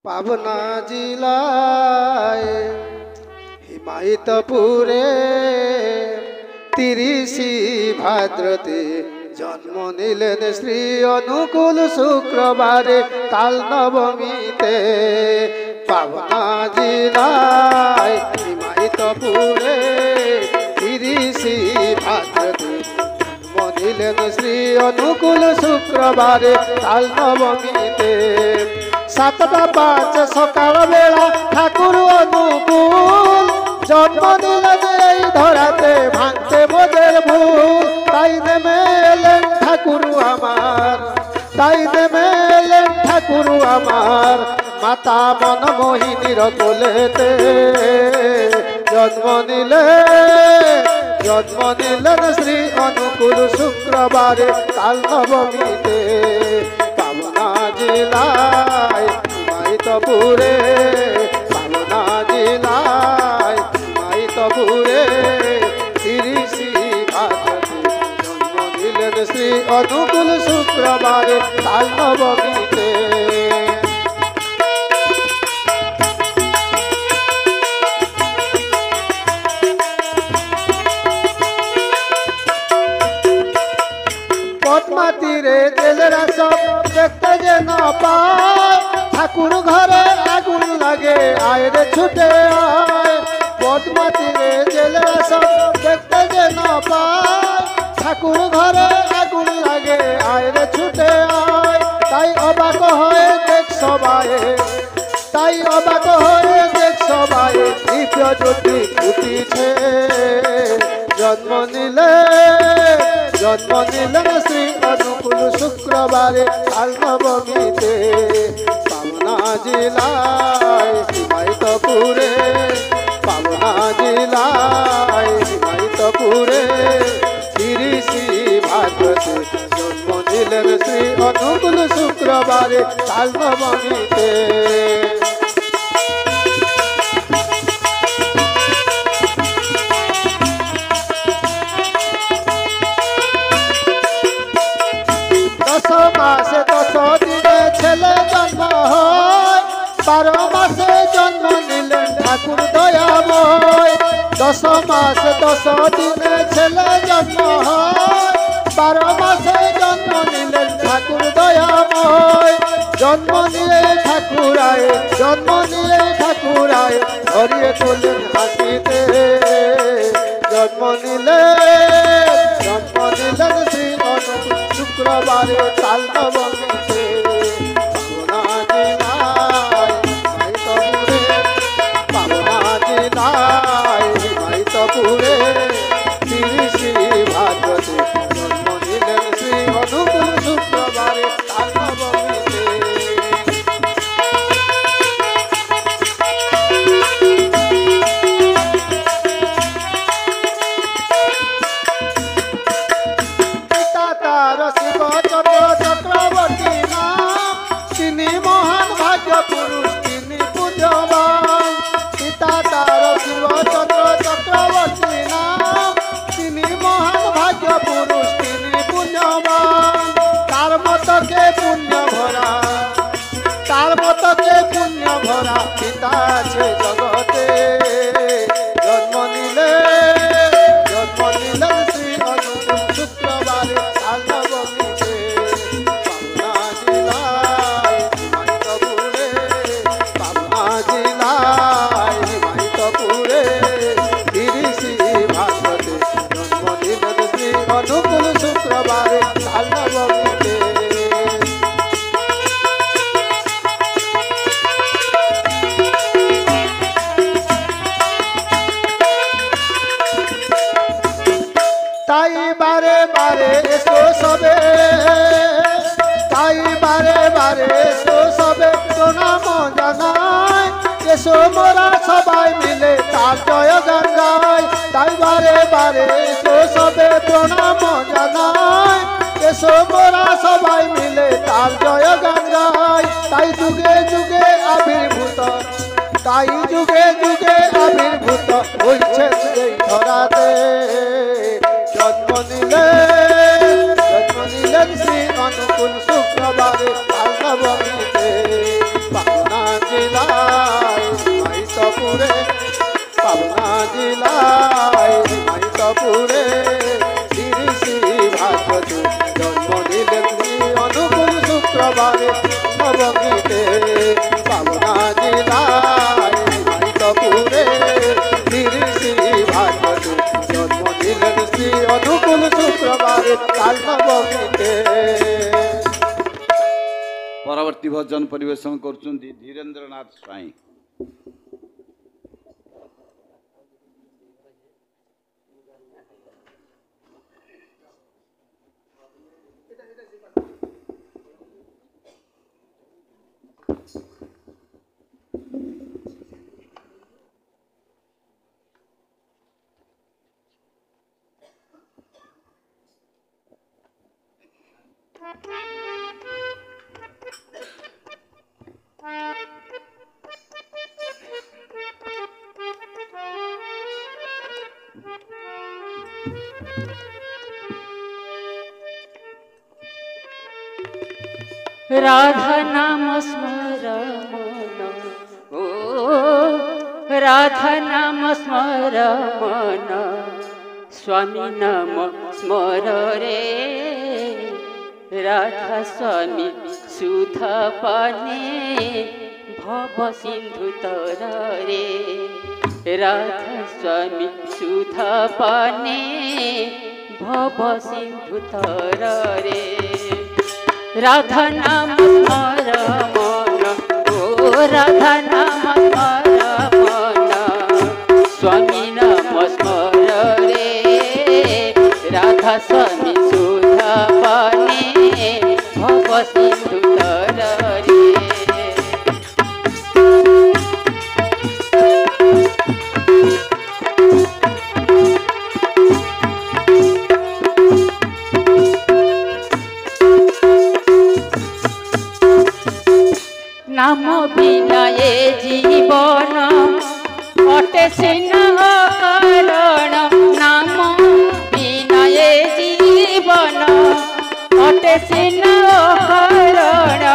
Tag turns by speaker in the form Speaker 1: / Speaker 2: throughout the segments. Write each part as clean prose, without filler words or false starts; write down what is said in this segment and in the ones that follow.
Speaker 1: পাবনা জিলায় হিমায়িতপুরে 30 ভাদ্রতে জন্ম নিলেন শ্রী অনুকূল শুক্রবারে কাল নবমীতে। পাবনা জিলায় হিমায়িতপুরে 30 ভাদ্রতে জন্ম নিলেন শ্রী অনুকূল শুক্রবারে কাল নবমীতে। 7:05 সকাল বেলা ঠাকুর অনুকূল জন্ম দিলেন এই ধরাতে ভাঙতে মোদের ভুল। তাই নেমে এলেন ঠাকুর আমার, তাই নেমে এলেন ঠাকুর আমার মাতা মনমোহিনীর কোলেতে। জন্ম নিলেন শ্রী অনুকূল শুক্রবারে কাল নবমীতে। পাবনা জিলায় হিমায়িতপুরে, পাবনা জিলায় হিমায়িতপুরে 30 ভাদ্রতে জন্ম নিলেন শ্রী অনুকূল শুক্রবারে কাল নবমীতে। পদ্মা তীরে জেলেরা সব দেখতে যে না পায়, ঠাকুর ঘরে আগুন লাগে আয় রে ছুটে আয়। পদ্মা তীরে জেলেরা সব দেখতে যে না পায়, ঠাকুর ঘরে আগুন লাগে আয় রে ছুটে আয়। তাই অবাক হয়ে দেখ সবাই, তাই অবাক হয়ে দেখ সবাই দিব্য জ্যোতি ফুটিছে। জন্ম নিলেন শ্রী অনুকূল শুক্রবারে কাল নবমীতে। পাবনা জিলায় হিমায়িতপুরে, পাবনা জিলায় হিমায়িতপুরে 30 ভাদ্রতে জন্ম নিলেন শ্রী অনুকূল শুক্রবারে কাল নবমীতে। মাসে 10 দিনে ছেলে জন্ম হয়, 12 মাসে জন্ম নিলেন ঠাকুর দয়াময়। 10 মাসে 10 দিনে ছেলে জন্ম হয়, 12 মাসে জন্ম নিলেন ঠাকুর দয়াময়। জন্ম নিয়ে ঠাকুরায়, জন্ম নিয়ে ঠাকুরায় ধরিয়ে তোলেন হাসিতে। জন্ম নিলেন শ্রী অনুকূল শুক্রবারে কাল নবমীতে। পাবনা জিলায় হিমায়িতপুরে, পাবনা জিলায় হিমায়িতপুরে 30 ভাদ্রতে জন্ম নিলেন শ্রী অনুকূল শুক্রবারে কাল নবমীতে। চক্রবর্তী নাম তিনি মহান ভাগ্য পুরুষ, তিনি পূজ্যবান। পিতা তার শিবচন্দ্র চক্রবর্তী নাম তিনি মহান ভাগ্য পুরুষ, তিনি পুণ্যবান। তার মতকে পুণ্য ভরা, তার মতকে পুণ্য ভরা পিতা আছে জগতে। জন্ম নিলেন শ্রী অনুকূল শুক্রবারে কাল নবমীতে। পাবনা জিলায় হিমায়িতপুরে, পাবনা জিলায় হিমায়িতপুরে 30 ভাদ্রতে জন্ম নিলেন শ্রী অনুকূল শুক্রবারে কাল নবমীতে। তাই বারে বারে এসো সবে, তাই বারে বারে এসো সবে প্রণাম জানাই। এসো মোরা সবাই মিলে তার জয় গান গাই। তাই বারে বারে এসো সবে প্রণাম জানাই। এসো মোরা সবাই মিলে তার জয় গান গাই। তাই যুগে যুগে আবির্ভূত, তাই যুগে যুগে আবির্ভূত হয়েছে এই ধরাতে। জন্ম নিলেন শ্রী অনুকূল শুক্রবারে কাল নবমীতে। পাবনা জেলায় মাইতপুরে পাবনা জেলায় মাইতপুরে শ্রী শ্রী ভাগবত জন্ম নিলেন অনুকূল শুক্রবারে নবমীতে পাবনা জেলায় মাইতপুরে শ্রী শ্রী ভাগবত জন্ম নিলেন শ্রী অনুকূল শুক্রবারে কাল নবমীতে।
Speaker 2: পরবর্তী ভজন পরিবেশন করছেন ধীরেন্দ্রনাথ স্বাଇଁ।
Speaker 3: राधा नाम स्मरण ओ राधा नाम स्मरण स्वामी नाम स्मर रे राधा स्वामी सुध पाने भव सिंधु तर रे राधा स्वामी सुध पाने भव सिंधु तर रे राधा नाम स्मर मन ओ राधा नाम स्मर मन स्वामी नाम स्मर रे राधा स्वामी सुधा पाने भव सिंधु तर रे। नाम बिना ये जीवन अटे सिना कारण नाम बिना ये जीवन अटे सिना कारण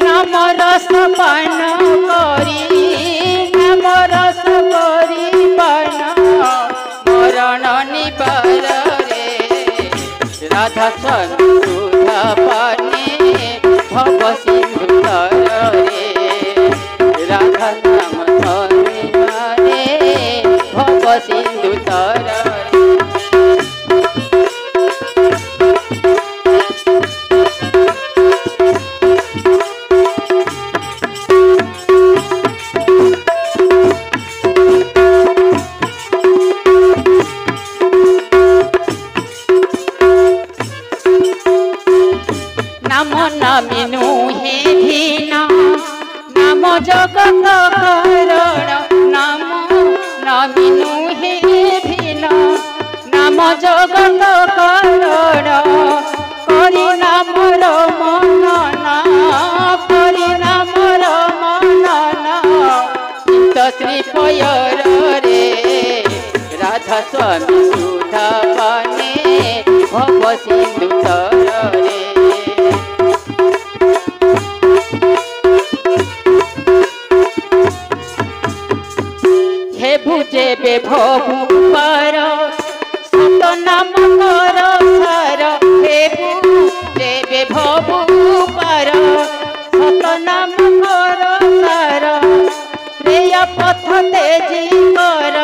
Speaker 3: नाम रस पान करी नाम रस करी पान मरण निबार रे राधा स्वामी सुधा पाने भव सिंधु तर रे राधा नाम स्वामी रे भव सिंधु तर रे। नाम नामिनु हे भीना नाम जगत कारण नाम नामिनु हे भीना नाम जगत कारण करि नाम मनना करि नाम मनना चित्त श्री पयर रे राधा स्वामी सुधा पाने भव सिंधु तर रे। हे भुजे बे भवु पार सत नाम कर सार हे भुजे बे भवु पार सत नाम कर सार प्रिय पथ तेजी कर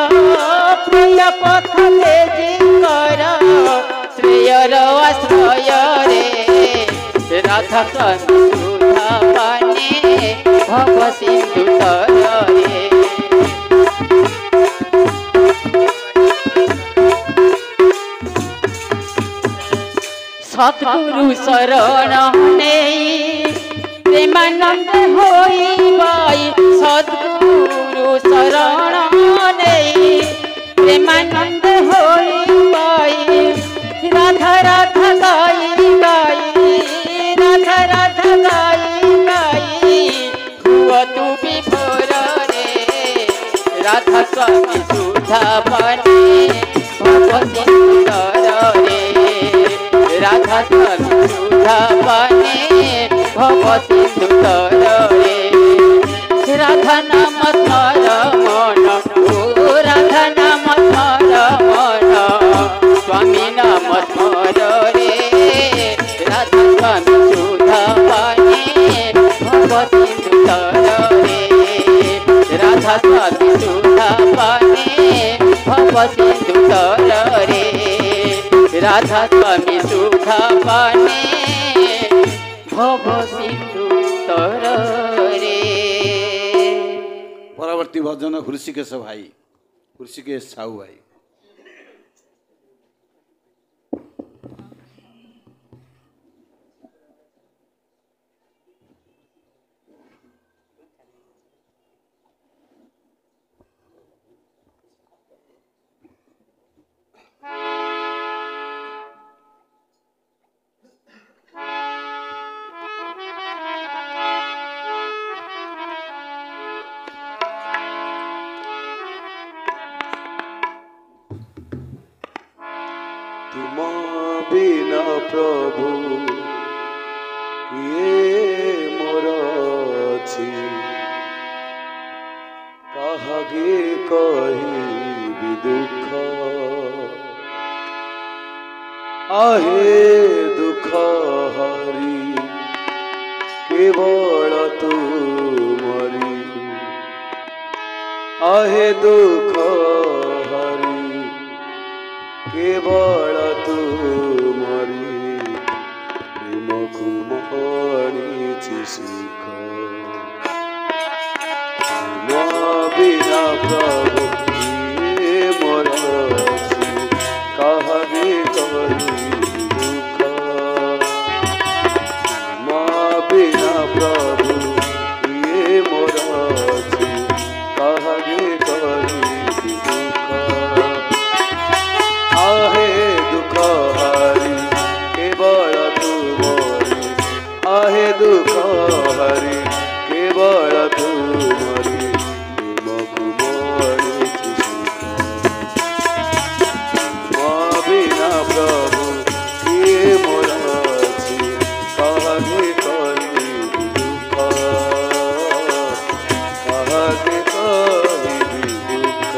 Speaker 3: प्रिय पथ तेजी कर श्रेयर आश्रय रे राधा स्वामी सुधा पाने भव सिंधु तर रे। सतगुरु शरण नहीं प्रेमानंद होई बाई सतगुरु शरण नहीं प्रेमानंद होई बाई राधा राधा गाई गाई राधा राधा गाई गाई हुआ तू विभोर रे राधा स्वामी सुधा पाने भव सिंधु तर रे राधा स्वामी सुधा पाने भव सिंधु तर रे। राधा नाम स्मरण ओ राधा नाम स्मरण स्वामी नाम स्मरण रे राधा स्वामी सुधा पाने भव सिंधु तर रे राधा स्वामी सुधा पाने भव सिंधु तर रे राधा स्वामी सुधा पाने भव सिंधु तर रे।
Speaker 2: परवर्ती भजन हृषिकेश भाई, हृषिकेश साहू भाई।
Speaker 4: तुम बिना प्रभु किए मोर अछि काहगे कहिबि दुख आहे दुख हरि केवल तुमरी आहे दुख हरि केवल तुमरी प्रेम कुमारी सुख तुम बिना प्रभु किए मोर अछि काहगे कहिबि दुख तुम बिना प्रभु किए मोर अछि काहगे कहिबि दुख आहे दुख हरि केवल तुमरी आहे दुख हरि केवल तुमरी प्रेम कुमारी सुख बिना प्रभु किए मोर अछि काहगे कहिबि दुख काहगे कहिबि दुख।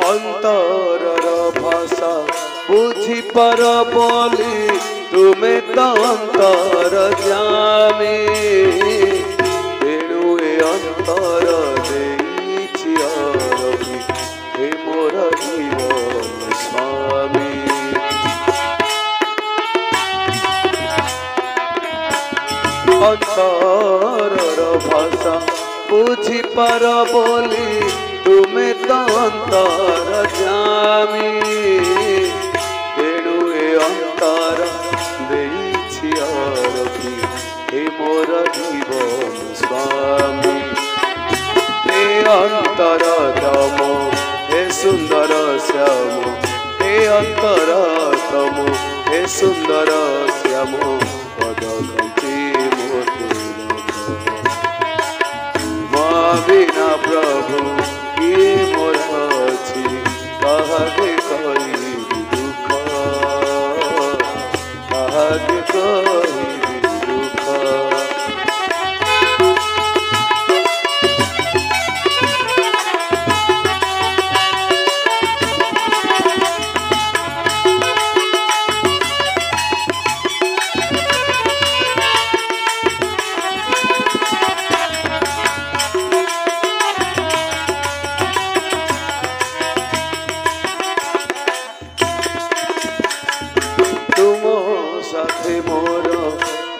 Speaker 4: अंतरर भाषा बुझी पर बोली तुमे तो अंतर जामे तेणु ए अंतर देइछि आरती हे मोर जीवन स्वामी अंतरर भाषा बुझी पर बोली तुमे तो अंतर जामी तेणु ए अंतर देइछि आरती हे मोर जीवन स्वामी हे अंतर तम हे सुंदर श्याम हे अंतर तम हे सुंदर श्याम पद कंठी बिना प्रभु किए मोर अछि काहगे कहिबि दुख काहगे कहिबि दुख।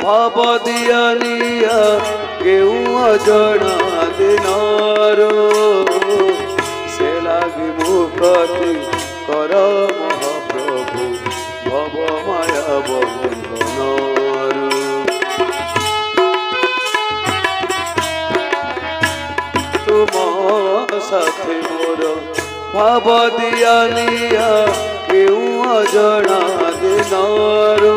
Speaker 4: भाव दिया लिया केउ अजଣା दिनारो से लागी मुक्ति कर महाप्रभु भव माया बंधनारो तुम साथे मोर ভাব দিয়া নিয়া কেউ অজনা দিনরো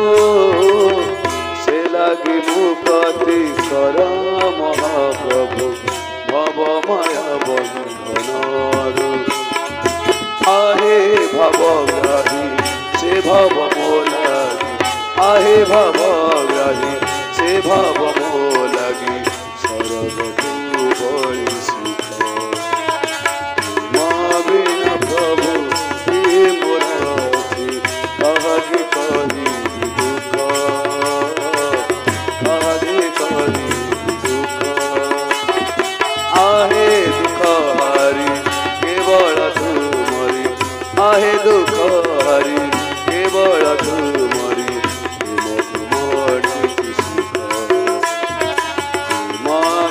Speaker 4: সে লাগি মুকতি কর মহাপ্রভু ভব মায়া বন্ধনরো आहे भवग्राही से भव मोलगी आहे भवग्राही से भव मोलगी सर्वतु बड़ी सुख बिना प्रभु ये मोरासी कही कही दुख कही कही दुख आहे दुख हारी केवल तुमरी आहे दुख हरि केवल तुमरी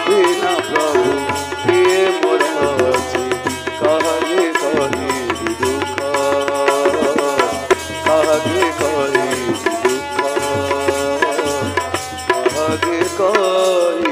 Speaker 4: बिना प्रभु किए मोर कहे कही दुख कहे कही दुख कहे कही